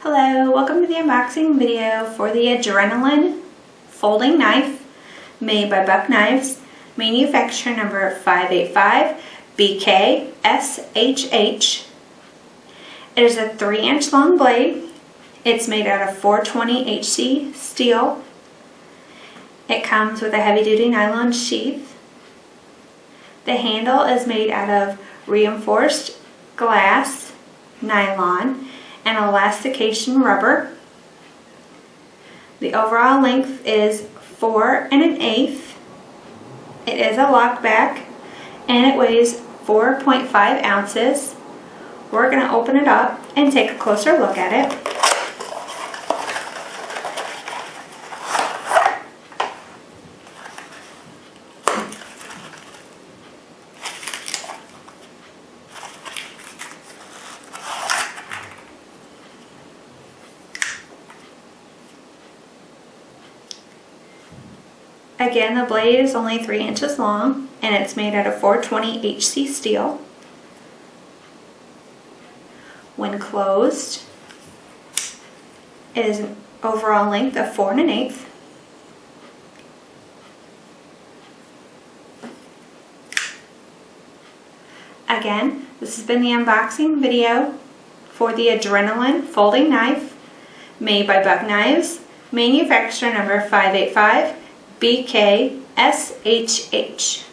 Hello, welcome to the unboxing video for the Adrenaline folding knife made by Buck Knives, manufacturer number 585BKSHH. It is a 3-inch long blade. It's made out of 420HC steel. It comes with a heavy-duty nylon sheath. The handle is made out of reinforced glass, nylon, and elastication rubber. The overall length is 4 1/8. It is a lock back and it weighs 4.5 ounces. We're going to open it up and take a closer look at it. Again, the blade is only 3 inches long and it's made out of 420HC steel. When closed, it is an overall length of 4 1/8. Again, this has been the unboxing video for the Adrenaline folding knife made by Buck Knives, manufacturer number 585BKSHH.